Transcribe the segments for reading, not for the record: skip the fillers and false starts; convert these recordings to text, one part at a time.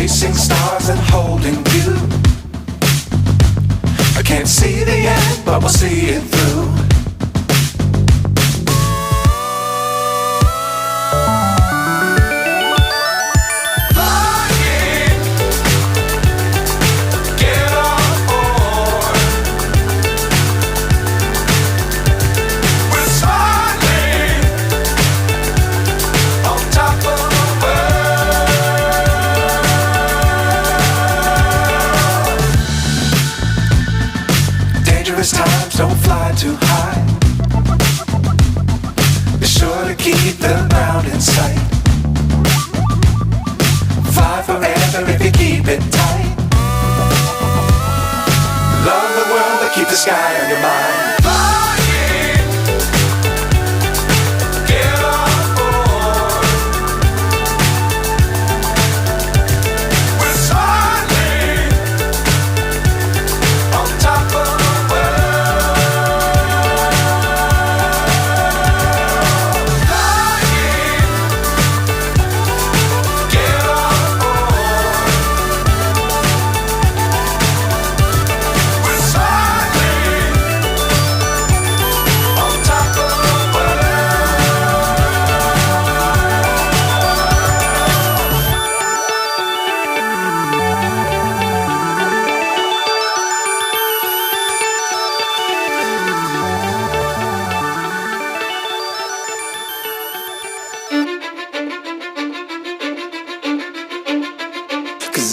chasing stars and holding you. I can't see the end, but we'll see it through. Times don't fly too high. Be sure to keep the ground in sight. Fly forever if you keep it tight. Love the world but keep the sky on your mind.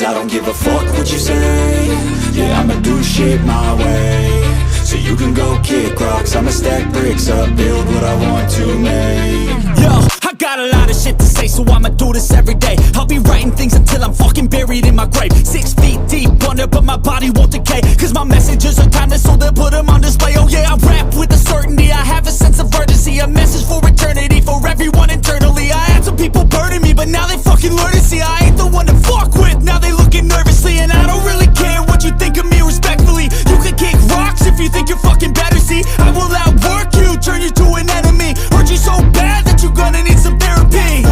I don't give a fuck what you say. Yeah, I'ma do shit my way. So you can go kick rocks, I'ma stack bricks up, build what I want to make. Yo, I got a lot of shit to say, so I'ma do this every day. I'll be writing things until I'm fucking buried in my grave. 6 feet deep under, but my body won't decay. Cause my messages are timeless, so they'll put them on display. Oh yeah, I rap with a certainty, I have a sense of urgency. A message for eternity, for everyone internally. I had some people burning me, but now they fucking learn to see I ain't the one to fuck with, now they looking nervously. And I don't really care what you think of me respectfully. You can kick rocks if you think you're fucking better, see. I will outwork you, turn you to an enemy. Hurt you so bad that you're gonna need some therapy.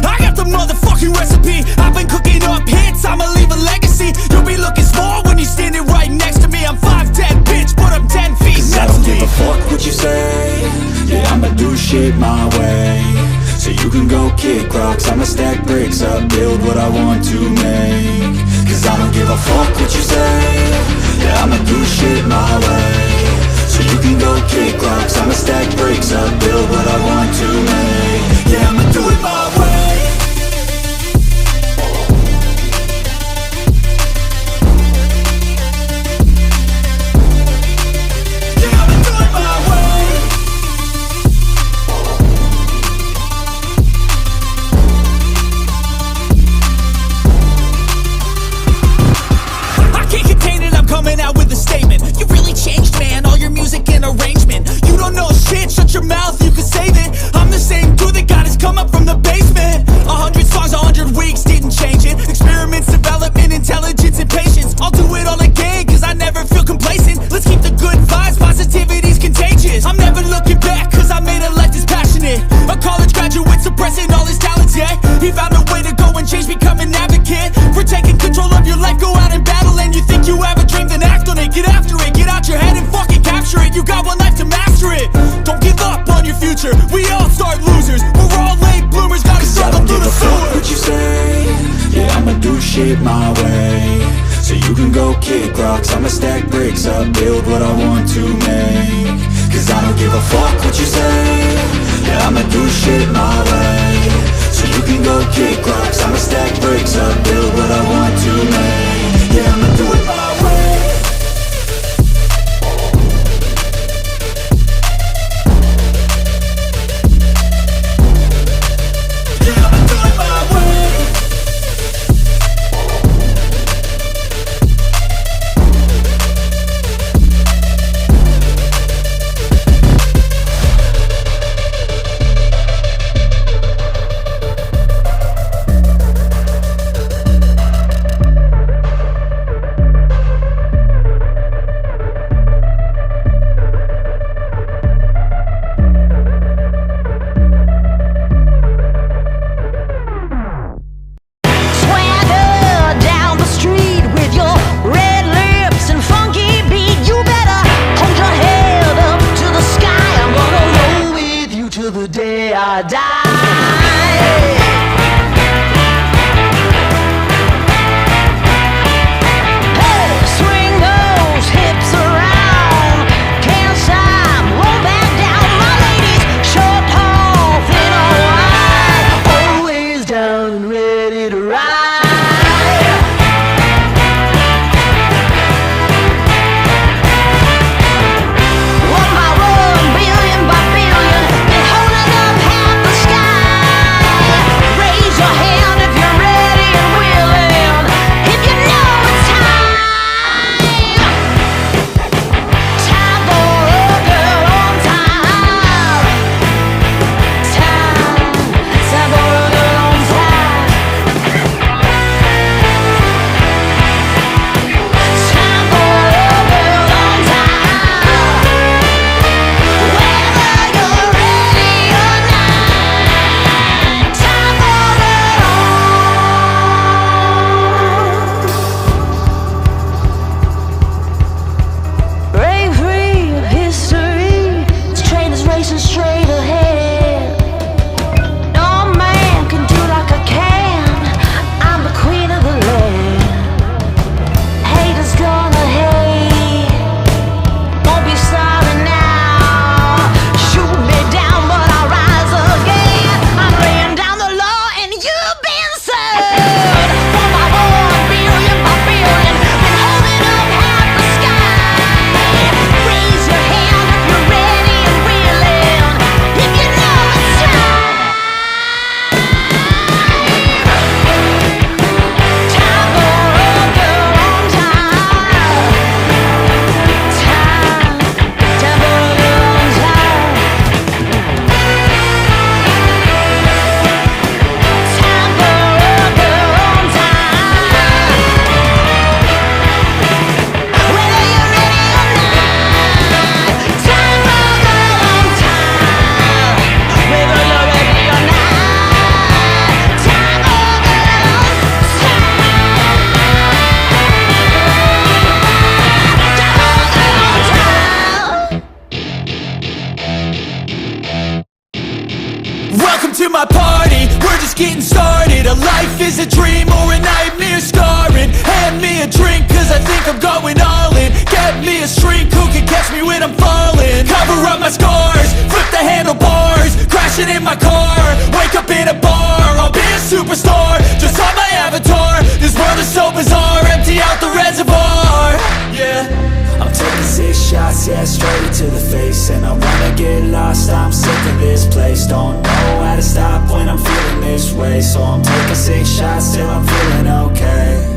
I got the motherfucking recipe, I've been cooking up hits, I'ma leave a legacy. You'll be looking small when you're standing right next to me. I'm 5'10", bitch, but I'm 10 feet next to me. I don't give a fuck what you say. Yeah, I'ma do shit my way. So you can go kick rocks, I'ma stack bricks up, build what I want to make. Cause I don't give a fuck what you say. Yeah, I'ma do shit my way. So you can go kick rocks, I'ma stack bricks up, build what I want to make. Yeah, I'ma do it my way. Coming out with a statement. You really changed, man, all your music and arrangement. You don't know shit, shut your mouth, you can save it. I'm the same dude that got his come up from the basement. 100 songs, 100 weeks, didn't change it. Experiments, development, intelligence, and patience. I'll do it all again, cause I never feel complacent. Let's keep the good vibes, positivity's contagious. I'm never looking back, cause I made a life that's passionate. A college graduate suppressing all his talents, yeah. He found a way to go and change, become an advocate. For taking control of your life, go out and battle. And you think you have a dream, then act on it. Get after it, get out your head and fucking capture it. You got one life to master it. Don't give up on your future, we all start losers. We're all late bloomers, gotta struggle through the sewer. I don't give a fuck what you say. Yeah, I'ma do shit my way. So you can go kick rocks, I'ma stack bricks up, build what I want to make. Cause I don't give a fuck what you say. Yeah, I'ma do shit my way. So you can go kick rocks, I'ma stack bricks up, build what I want to make. Yeah, I'ma do it my way. Yeah, I'ma do it my way. my party, we're just getting started. A life is a dream or a nightmare scarring. Hand me a drink cause I think I'm going all in. Get me a shrink who can catch me when I'm falling. Cover up my scars, flip the handlebars, crashing in my car, wake up in a bar. I'll be a superstar, just on my avatar. This world is so bizarre, empty out the reservoir. Yeah, I'm taking 6 shots, yeah, straight to the face. And I wanna get lost, I'm sick of this place. Don't know how to stop when I'm feeling this way. So I'm taking 6 shots till I'm feeling okay.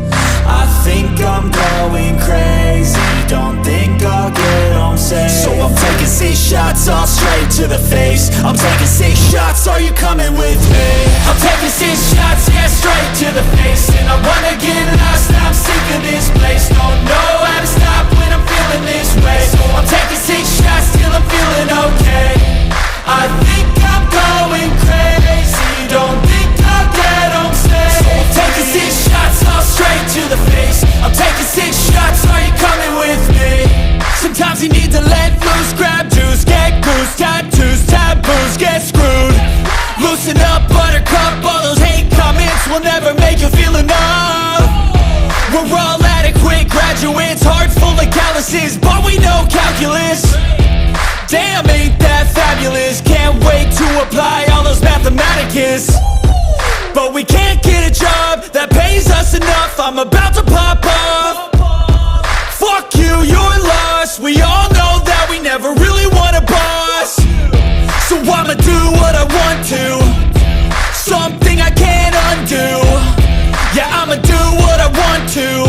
I think I'm going crazy, don't think I'll get home safe. so I'm taking 6 shots all straight to the face. I'm taking 6 shots, are you coming with me? I'm taking 6 shots, yeah, straight to the face. And I wanna get lost, I'm sick of this place. Don't know how to stop when I'm feeling this way. So I'm taking 6 shots till I'm feeling okay. I think I'm going crazy, don't think I'll get home safe. So I'm taking 6 shots all straight to the face. I'm taking 6 shots, are you coming with me? Sometimes you need to let loose, grab juice, get goose, tattoos, taboos, get screwed. Loosen up, buttercup, all those hate comments will never make you feel enough. We're all adequate graduates, heart full of calluses, but we know calculus. Damn, ain't that fabulous? Can't wait to apply all those mathematicus. But we can't get a job that pays us enough. I'm about to pop off. Fuck you, you're lost. We all know that we never really want a boss. So I'ma do what I want to, something I can't undo. Yeah, I'ma do what I want to,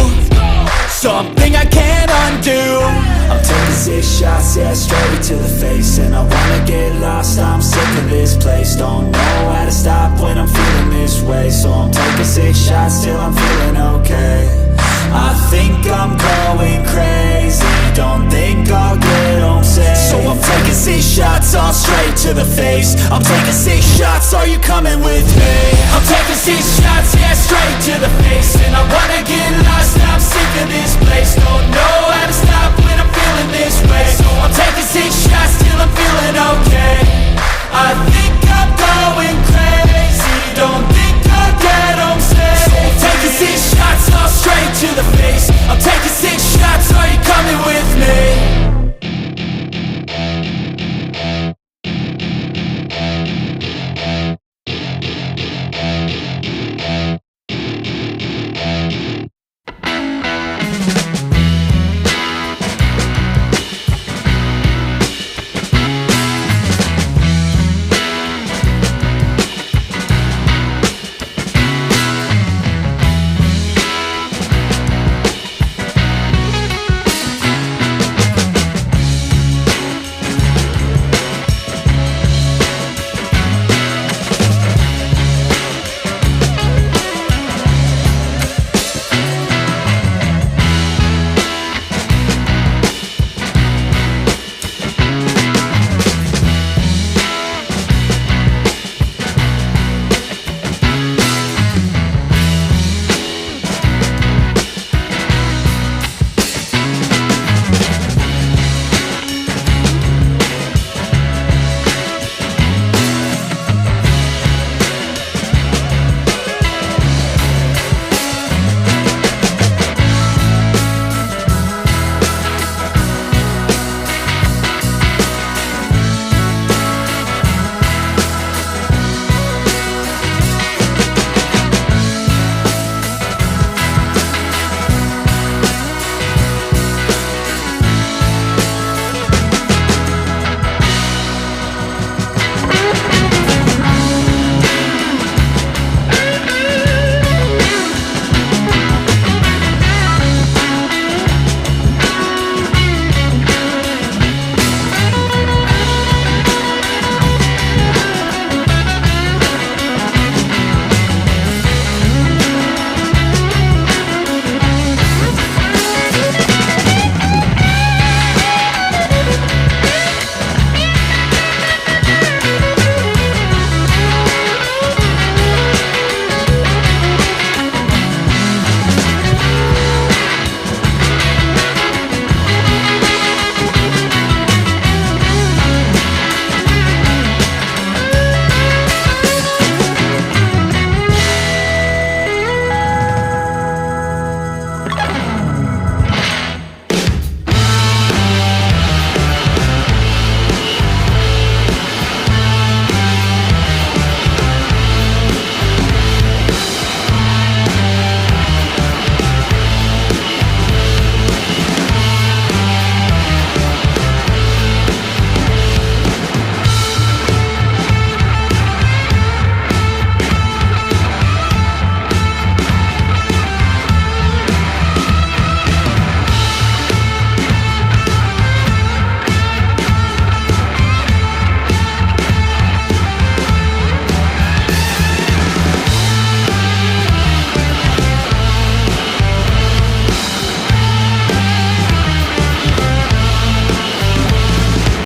something I can't undo. I'm taking 6 shots, yeah, straight to the face. And I wanna get lost, I'm sick of this place. Don't know how to stop when I'm feeling this way. So I'm taking 6 shots till I'm feeling okay. I think I'm going crazy, don't think I'll get home safe. So I'm taking 6 shots all straight to the face. I'm taking 6 shots, are you coming with me? I'm taking 6 shots, yeah, straight to